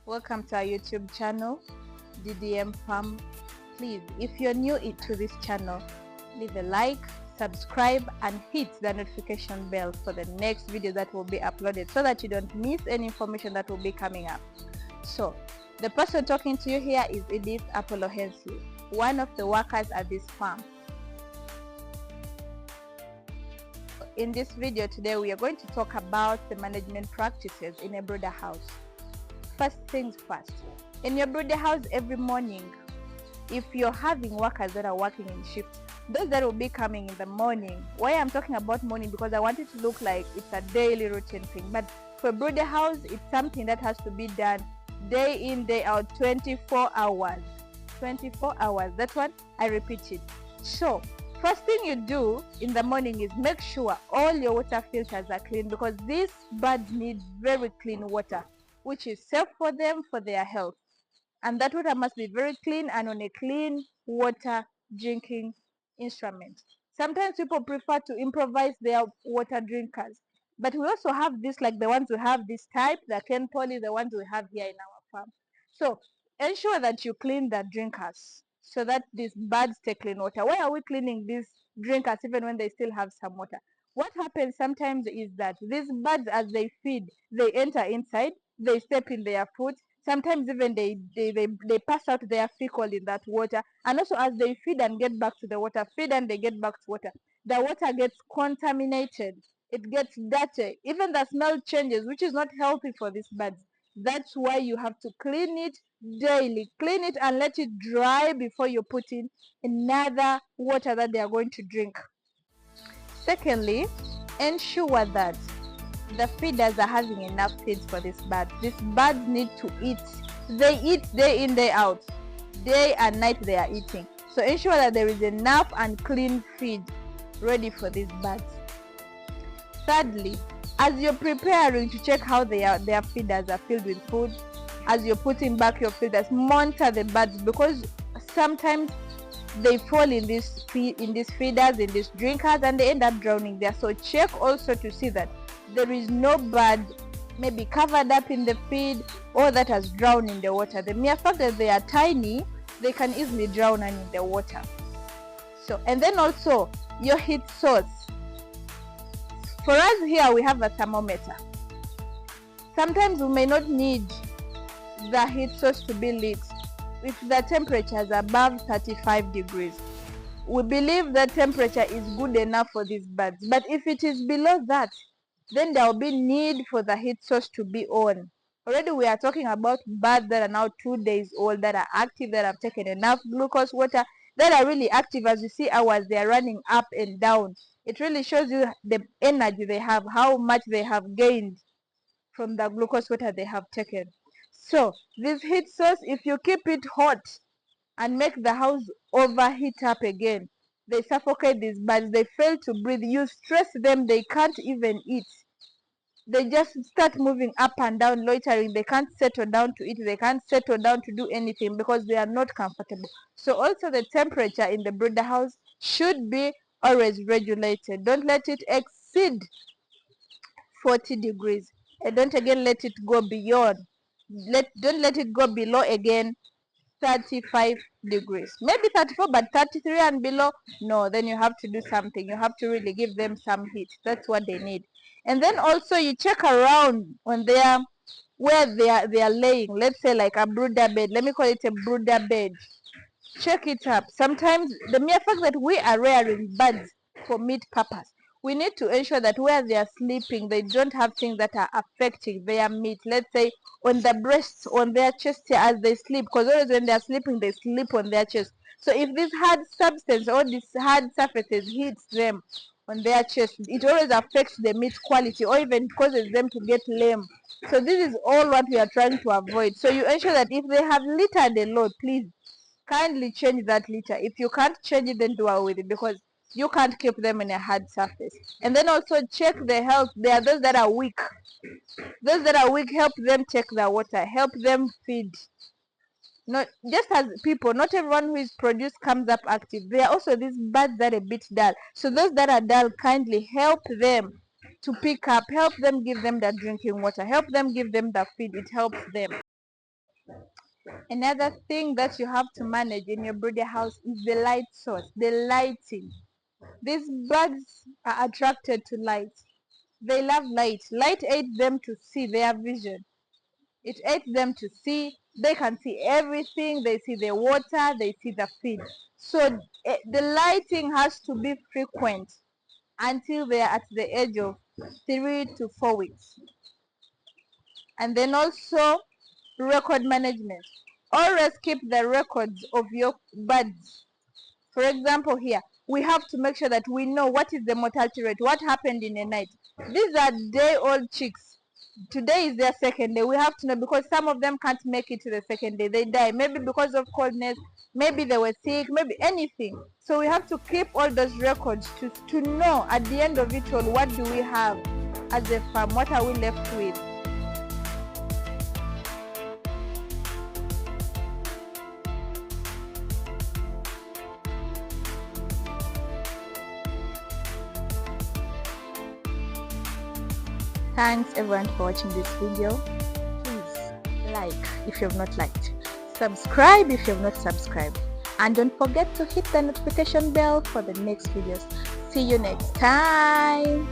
Welcome to our YouTube channel, DDM Farm. Please, if you're new to this channel, leave a like, subscribe and hit the notification bell for the next video that will be uploaded so that you don't miss any information that will be coming up. So, the person talking to you here is Edith Apollo, one of the workers at this farm. In this video today, we are going to talk about the management practices in a brooder house. First things first, in your brooder house every morning, if you're having workers that are working in shifts, those that will be coming in the morning. Why I'm talking about morning, because I want it to look like it's a daily routine thing, but for a brooder house, it's something that has to be done day in, day out, 24 hours. 24 hours, that one, I repeat it. So, first thing you do in the morning is make sure all your water filters are clean, because these birds need very clean water, which is safe for them, for their health. And that water must be very clean and on a clean water drinking instrument. Sometimes people prefer to improvise their water drinkers, but we also have this, like the ones we have this type, the Ken Poly, the ones we have here in our farm. So ensure that you clean the drinkers so that these birds take clean water. Why are we cleaning these drinkers even when they still have some water? What happens sometimes is that these birds, as they feed, they enter inside, they step in their food. Sometimes even they pass out their fecal in that water. And also as they feed and get back to the water, feed and they get back to water, the water gets contaminated. It gets dirty. Even the smell changes, which is not healthy for these birds. That's why you have to clean it daily. Clean it and let it dry before you put in another water that they are going to drink. Secondly, ensure that the feeders are having enough feeds for this bird. These birds need to eat. They eat day in, day out. Day and night they are eating. So ensure that there is enough and clean feed ready for these birds. Thirdly, as you're preparing to check how their feeders are filled with food, as you're putting back your feeders, monitor the birds, because sometimes they fall in these feeders, in these drinkers, and they end up drowning there. So check also to see that there is no bird maybe covered up in the feed or that has drowned in the water. The mere fact that they are tiny, they can easily drown in the water. So, and then also your heat source. For us here, we have a thermometer. Sometimes we may not need the heat source to be lit if the temperature is above 35 degrees. We believe the temperature is good enough for these birds. But if it is below that, then there will be need for the heat source to be on. Already we are talking about birds that are now 2 days old, that are active, that have taken enough glucose water, that are really active. As you see ours, they are running up and down. It really shows you the energy they have, how much they have gained from the glucose water they have taken. So this heat source, if you keep it hot and make the house overheat up again, they suffocate these birds. They fail to breathe. You stress them, they can't even eat. They just start moving up and down, loitering. They can't settle down to eat. They can't settle down to do anything because they are not comfortable. So also the temperature in the brooder house should be always regulated. Don't let it exceed 40 degrees. And don't again let it go beyond. Don't let it go below again 35 degrees. Maybe 34, but 33 and below, no, then you have to do something. You have to really give them some heat. That's what they need. And then also you check around on where they are laying. Let's say like a brooder bed. Let me call it a brooder bed. Check it up. Sometimes the mere fact that we are rearing birds for meat purpose, we need to ensure that where they are sleeping, they don't have things that are affecting their meat. Let's say on the breasts, on their chest as they sleep, because always when they are sleeping, they sleep on their chest. So if this hard substance or this hard surfaces hits them on their chest, it always affects the meat quality or even causes them to get lame. So this is all what we are trying to avoid. So you ensure that if they have littered a lot, please kindly change that litter. If you can't change it, then do away with it, because you can't keep them in a hard surface. And then also check the health. There are those that are weak. Those that are weak, help them take the water, help them feed. Not just as people, not everyone who is produced comes up active. There are also these birds that are a bit dull. So those that are dull, kindly help them to pick up, help them, give them the drinking water, help them, give them the feed. It helps them. Another thing that you have to manage in your brooder house is the light source, the lighting. These birds are attracted to light. They love light. Light aids them to see their vision. It aids them to see. They can see everything. They see the water. They see the feed. So the lighting has to be frequent until they are at the age of 3 to 4 weeks. And then also record management. Always keep the records of your birds. For example, here we have to make sure that we know what is the mortality rate, what happened in a night. These are day-old chicks. Today is their second day. We have to know, because some of them can't make it to the second day. They die, maybe because of coldness, maybe they were sick, maybe anything. So we have to keep all those records to know at the end of it all, what do we have as a farm, what are we left with. Thanks everyone for watching this video. Please like if you have not liked, subscribe if you have not subscribed, and don't forget to hit the notification bell for the next videos. See you next time.